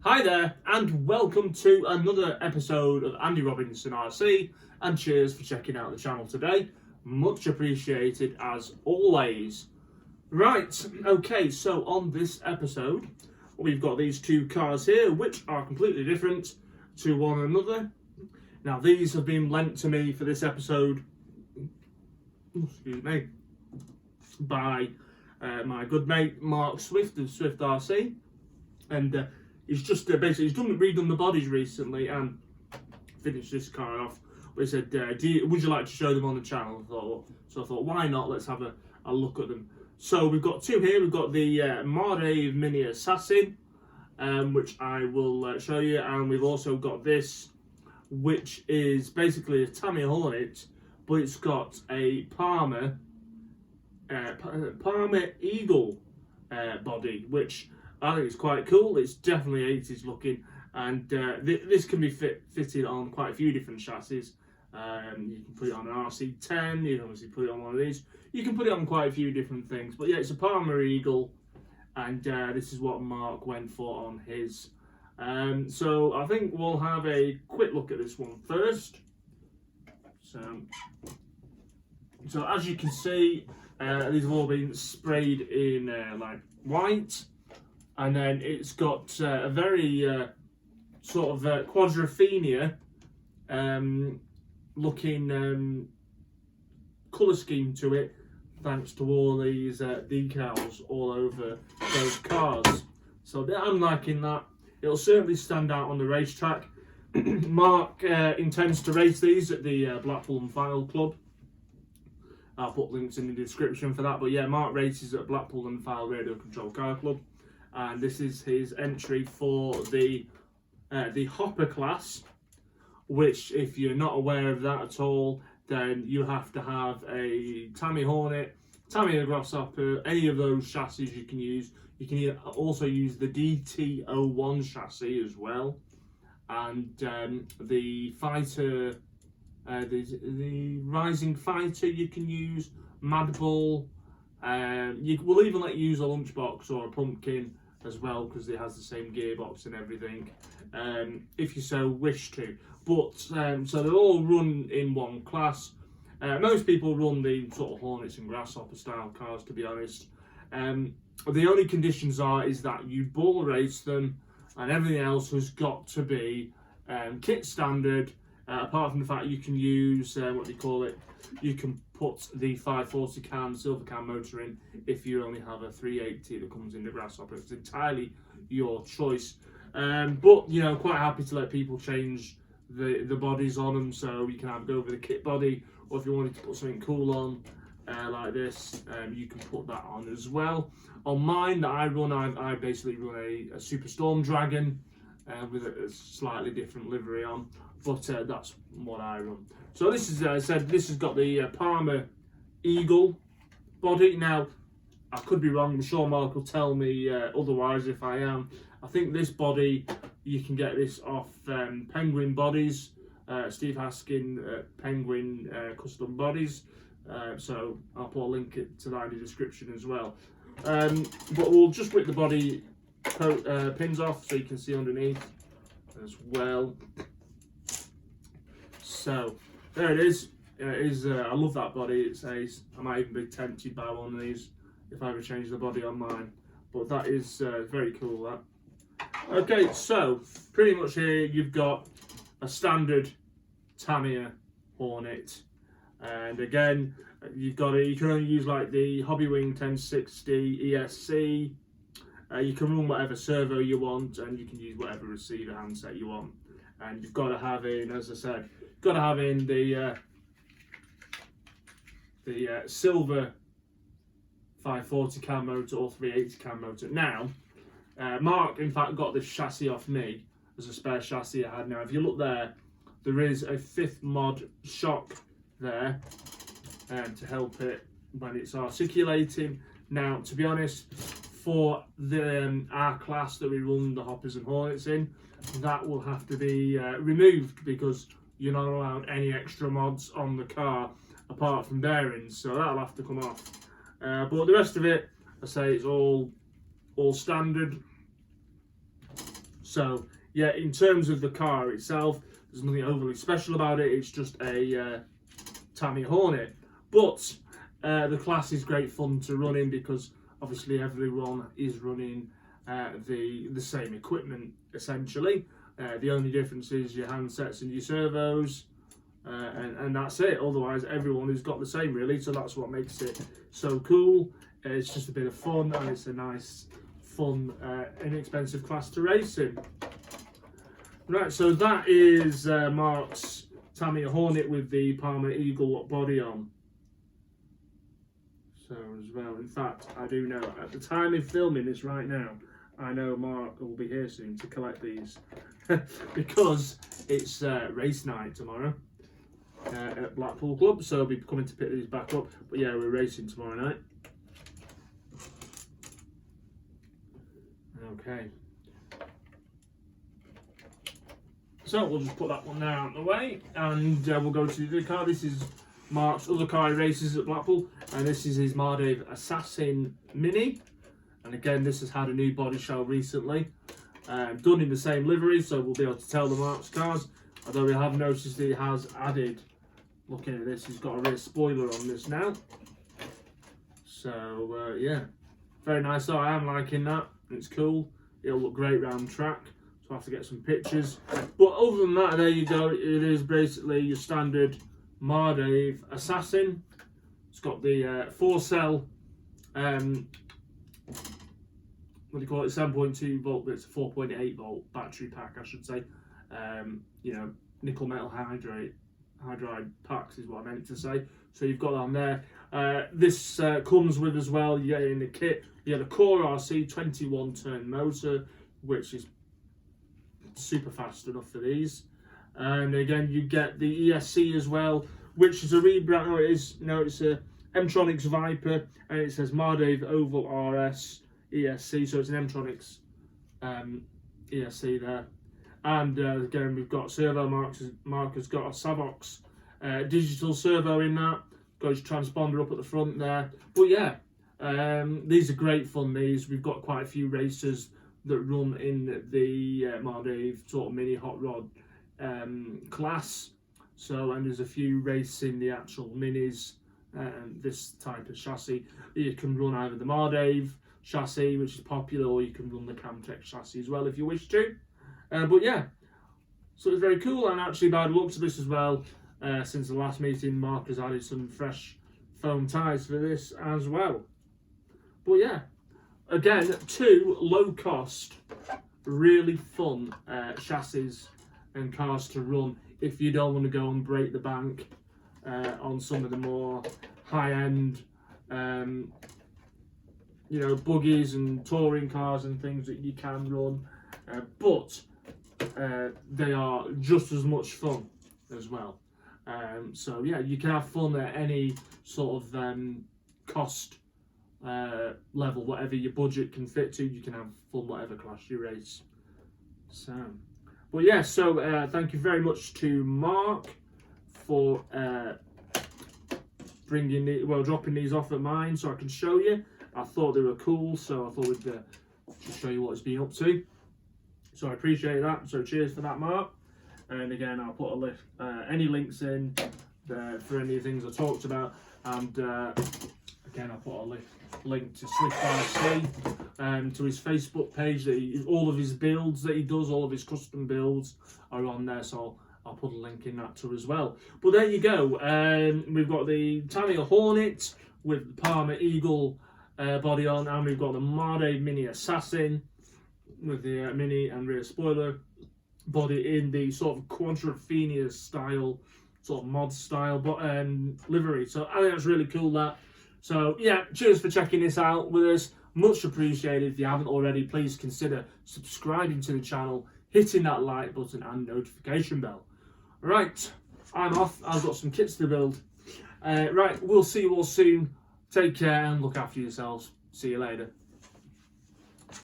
Hi there, and welcome to another episode of Andy Robinson RC, and cheers for checking out the channel today. Much appreciated as always. Right, okay, so on this episode, we've got these two cars here, which are completely different to one another. Now, these have been lent to me for this episode, excuse me, by my good mate Mark Swift of Swift RC, and he's just basically redone the bodies recently and finished this car off. But he said, would you like to show them on the channel? So I thought, why not? Let's have a look at them. So we've got two here. We've got the Mardav Mini Assassin, which I will show you, and we've also got this, which is basically a Tamiya Hornet, but it's got a Parma Eagle Body, which I think is quite cool. It's definitely 80s looking, and this can be fitted on quite a few different chassis. You can put it on an RC10, you can obviously put it on one of these. You can put it on quite a few different things, but yeah, it's a Parma Eagle, and this is what Mark went for on his. So I think we'll have a quick look at this one first. So as you can see, these have all been sprayed in like white. And then it's got a very sort of quadrophenia looking colour scheme to it, thanks to all these decals all over those cars. So I'm liking that. It'll certainly stand out on the racetrack. Mark intends to race these at the Blackpool and Fylde Club. I'll put links in the description for that. But yeah, Mark races at Blackpool and Fylde Radio Control Car Club. And this is his entry for the hopper class, which, if you're not aware of that at all, then you have to have a Tamiya Hornet, Tamiya Grasshopper, any of those chassis you can use. You can also use the DT01 chassis as well, and the Fighter, the Rising Fighter you can use, Mad Bull. You will even let you use a lunchbox or a pumpkin as well, because it has the same gearbox and everything, if you so wish to. But so they're all run in one class. Most people run the sort of Hornets and Grasshopper style cars, to be honest. The only conditions is that you bull race them, and everything else has got to be kit standard. Apart from the fact you can use what do you call it? You can put the 540 cam silver cam motor in if you only have a 380 that comes in the Grasshopper. It's entirely your choice. But you know, quite happy to let people change the bodies on them, so you can either go with a kit body, or if you wanted to put something cool on like this, you can put that on as well. On mine that I run, I basically run a Superstorm Dragon with a slightly different livery on. But that's what I run. So this is, I said, this has got the Parma Eagle Body. Now, I could be wrong. I'm sure Mark will tell me otherwise if I am. I think this body, you can get this off Penguin Bodies. Steve Haskin Penguin Custom Bodies. So I'll put a link to that in the description as well. But we'll just rip the body pins off so you can see underneath as well. So there it is. I love that body. It says I might even be tempted by one of these if I ever change the body on mine. But that is very cool. That. Okay, so pretty much here you've got a standard Tamiya Hornet, and again you've got it. You can only use like the Hobbywing 1060 ESC. You can run whatever servo you want, and you can use whatever receiver handset you want. And you've got to have in, as I said, got to have in the silver 540 cam motor or 380 cam motor. Now, Mark in fact got this chassis off me as a spare chassis I had. Now, if you look there, there is a 5th mod shock there to help it when it's articulating. Now, to be honest, for the our class that we run the Hoppers and Hornets in, that will have to be removed, because you're not allowed any extra mods on the car apart from bearings, so that'll have to come off. But the rest of it, I say, it's all standard. So yeah, in terms of the car itself, there's nothing overly special about it. It's just a Tamiya Hornet, but the class is great fun to run in because obviously everyone is running the same equipment essentially. The only difference is your handsets and your servos, and that's it. Otherwise, everyone has got the same really. So that's what makes it so cool. It's just a bit of fun, and it's a nice, fun, inexpensive class to race in. Right, so that is Mark's Tamiya Hornet with the Parma Eagle Body on. So as well, in fact, I do know at the time of filming this right now, I know Mark will be here soon to collect these because it's race night tomorrow at Blackpool Club, so I'll be coming to pick these back up. But yeah, we're racing tomorrow night. Okay. So we'll just put that one there out of the way, and we'll go to the other car. This is Mark's other car he races at Blackpool, and this is his Mardav Assassin Mini. And again, this has had a new body shell recently, done in the same livery, so we'll be able to tell the Mark's cars. Although we have noticed that it has added, looking at this, he's got a rear spoiler on this now. So yeah, very nice. So I am liking that. It's cool. It'll look great round track. So I have to get some pictures. But other than that, there you go. It is basically your standard Mardav Assassin. It's got the 4-cell, what do you call it, 7.2 volt, but it's a 4.8 volt battery pack, I should say. You know, nickel metal hydride packs is what I meant to say. So you've got that on there. This comes with as well, you get in the kit, you get a Core RC 21 turn motor, which is super fast enough for these. And again, you get the ESC as well, which is a rebrand. No, it's a M-Tronics Viper, and it says Mardav Oval RS ESC, so it's an M-Tronics ESC there. And again, we've got servo Mark has got a Savox digital servo in that. Got his transponder up at the front there. But yeah, these are great fun. We've got quite a few racers that run in the Mardav sort of mini hot rod class. So, and there's a few racing the actual minis, this type of chassis. You can run either the Mardav chassis, which is popular, or you can run the Camtech chassis as well if you wish to. But yeah, so it's very cool. And actually, by the looks of this as well, since the last meeting, Mark has added some fresh foam tyres for this as well. But yeah, again, 2 low-cost, really fun chassis and cars to run if you don't want to go and break the bank on some of the more high-end, you know, buggies and touring cars and things that you can run. But they are just as much fun as well. So yeah, you can have fun at any sort of cost level, whatever your budget can fit to. You can have fun whatever class you race. So, but yeah, so thank you very much to Mark for dropping these off at mine so I can show you. I thought they were cool, so I thought we'd just show you what he's been up to. So I appreciate that. So cheers for that, Mark. And again, I'll put any links in for any of the things I talked about. And again, I'll put a link to Swift RC, to his Facebook page. That all of his builds that he does, all of his custom builds are on there. So I'll put a link in that too as well. But there you go. We've got the Tamiya Hornet with the Parma Eagle body on, and we've got the Mardave Mini Assassin with the mini and rear spoiler body in the sort of Quadrophenia style, sort of mod style, but livery. So I think that's really cool, that. So yeah, cheers for checking this out with us. Much appreciated. If you haven't already, please consider subscribing to the channel, hitting that like button and notification bell. Right, I'm off. I've got some kits to build. Right, we'll see you all soon. Take care and look after yourselves. See you later.